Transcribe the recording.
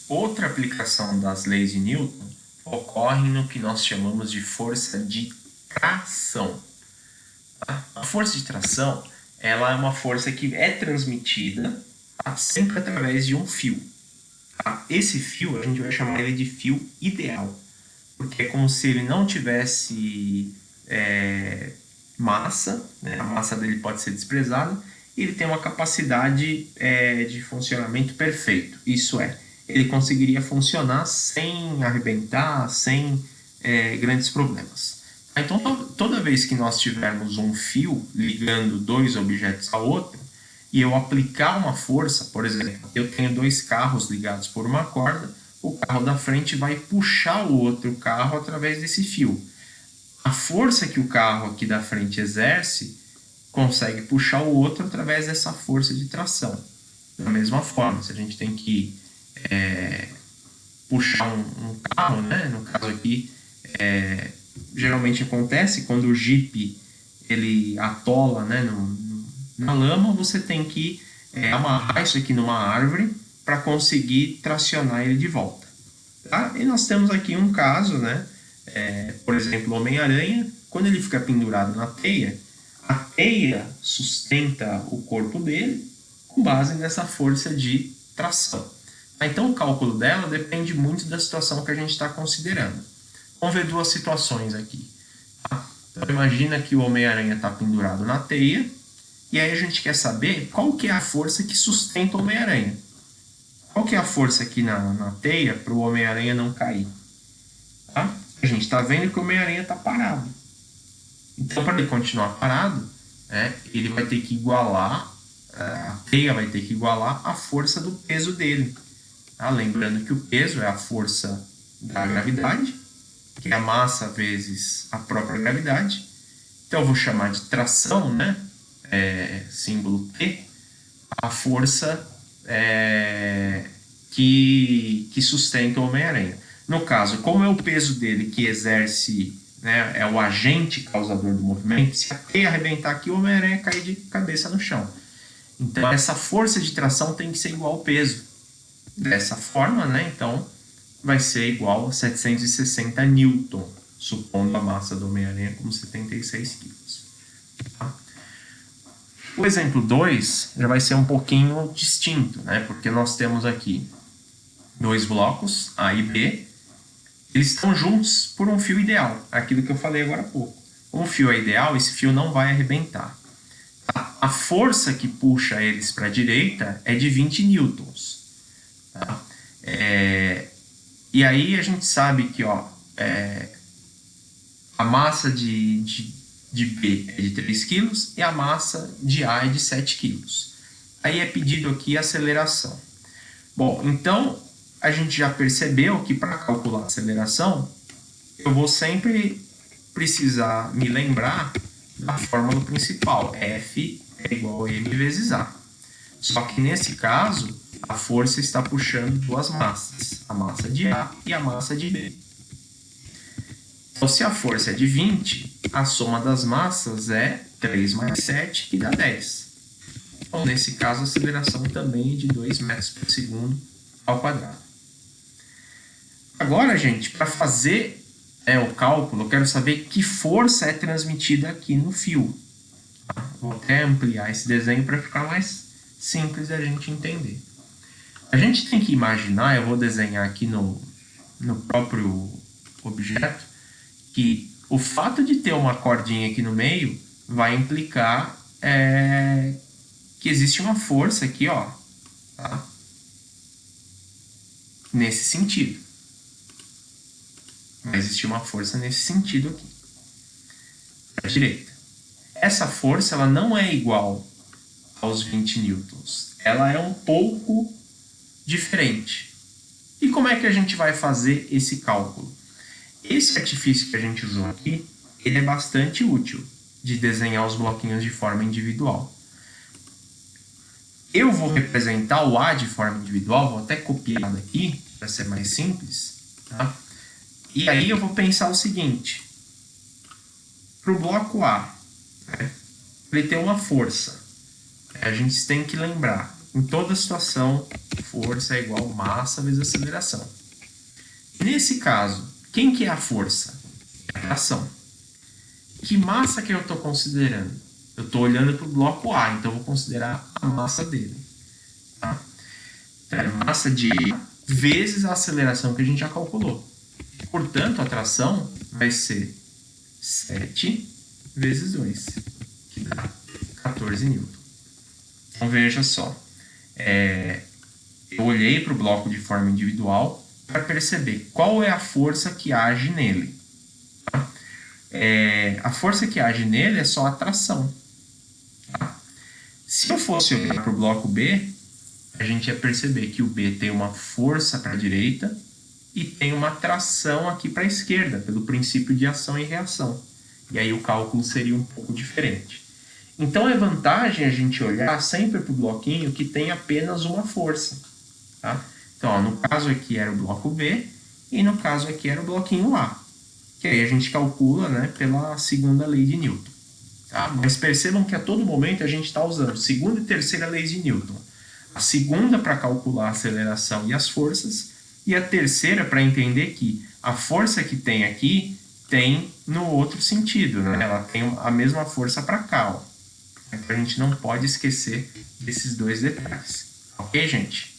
Outra aplicação das leis de Newton ocorre no que nós chamamos de força de tração. Tá? A força de tração ela é uma força que é transmitida, tá? Sempre através de um fio. Tá? Esse fio a gente vai chamar ele de fio ideal, porque é como se ele não tivesse massa, né? A massa dele pode ser desprezada, e ele tem uma capacidade de funcionamento perfeito. Isso é, ele conseguiria funcionar sem arrebentar, sem grandes problemas. Então, toda vez que nós tivermos um fio ligando dois objetos ao outro, e eu aplicar uma força, por exemplo, eu tenho dois carros ligados por uma corda, o carro da frente vai puxar o outro carro através desse fio. A força que o carro aqui da frente exerce consegue puxar o outro através dessa força de tração. Da mesma forma, se a gente tem que puxar um carro, né? No caso aqui, geralmente acontece quando o Jeep ele atola, né, na lama, você tem que amarrar isso aqui numa árvore para conseguir tracionar ele de volta. Tá? E nós temos aqui um caso, né? Por exemplo, o Homem-Aranha, quando ele fica pendurado na teia, a teia sustenta o corpo dele com base nessa força de tração. Então, o cálculo dela depende muito da situação que a gente está considerando. Vamos ver duas situações aqui. Tá? Então, imagina que o Homem-Aranha está pendurado na teia, e aí a gente quer saber qual que é a força que sustenta o Homem-Aranha. Qual que é a força aqui na teia para o Homem-Aranha não cair? Tá? A gente está vendo que o Homem-Aranha está parado. Então, para ele continuar parado, ele vai ter que igualar, a teia vai ter que igualar a força do peso dele. Tá? Lembrando que o peso é a força da gravidade, que é a massa vezes a própria gravidade. Então, eu vou chamar de tração, né? Símbolo T, a força que sustenta o Homem-Aranha. No caso, como é o peso dele que exerce, né, é o agente causador do movimento, se a teia arrebentar aqui, o Homem-Aranha cai de cabeça no chão. Então, essa força de tração tem que ser igual ao peso. Dessa forma, né, então, vai ser igual a 760 newton, supondo a massa do Homem-Aranha como 76 quilos. Tá? O exemplo 2 já vai ser um pouquinho distinto, né? Porque nós temos aqui dois blocos, A e B, eles estão juntos por um fio ideal, aquilo que eu falei agora há pouco. Como o fio é ideal, esse fio não vai arrebentar. A força que puxa eles para a direita é de 20 newtons. Tá? E aí a gente sabe que a massa de B é de 3 kg e a massa de A é de 7 kg. Aí é pedido aqui a aceleração. Bom, então a gente já percebeu que para calcular a aceleração, eu vou sempre precisar me lembrar da fórmula principal. F é igual a m vezes A. Só que nesse caso, a força está puxando duas massas, a massa de A e a massa de B. Então, se a força é de 20, a soma das massas é 3 mais 7, que dá 10. Então, nesse caso, a aceleração também é de 2 metros por segundo ao quadrado. Agora, gente, para fazer o cálculo, eu quero saber que força é transmitida aqui no fio. Vou até ampliar esse desenho para ficar mais simples a gente entender. A gente tem que imaginar, eu vou desenhar aqui no próprio objeto, que o fato de ter uma cordinha aqui no meio vai implicar que existe uma força aqui, ó, tá? Nesse sentido. Vai existir uma força nesse sentido aqui, à direita. Essa força ela não é igual aos 20 newtons. Ela é um pouco diferente. E como é que a gente vai fazer esse cálculo? Esse artifício que a gente usou aqui, ele é bastante útil de desenhar os bloquinhos de forma individual. Eu vou representar o A de forma individual, vou até copiar daqui para ser mais simples, tá? E aí eu vou pensar o seguinte, para o bloco A, né, ele tem uma força, a gente tem que lembrar em toda situação, força é igual massa vezes aceleração. Nesse caso, quem que é a força? É a tração. Que massa que eu estou considerando? Eu estou olhando para o bloco A, então eu vou considerar a massa dele. Tá? Então, é massa de vezes a aceleração que a gente já calculou. Portanto, a tração vai ser 7 vezes 2, que dá 14 newton. Então, veja só. Eu olhei para o bloco de forma individual para perceber qual é a força que age nele. Tá? A força que age nele é só a tração. Tá? Se eu fosse olhar para o bloco B, a gente ia perceber que o B tem uma força para a direita e tem uma tração aqui para a esquerda, pelo princípio de ação e reação. E aí o cálculo seria um pouco diferente. Então é vantagem a gente olhar sempre para o bloquinho que tem apenas uma força. Tá? Então, ó, no caso aqui era o bloco B e no caso aqui era o bloquinho A. Que aí a gente calcula, né, pela segunda lei de Newton. Tá? Mas percebam que a todo momento a gente está usando segunda e terceira leis de Newton. A segunda para calcular a aceleração e as forças, e a terceira para entender que a força que tem aqui tem no outro sentido, né? Ela tem a mesma força para cá. Ó. Então a gente não pode esquecer desses dois detalhes. Ok, gente?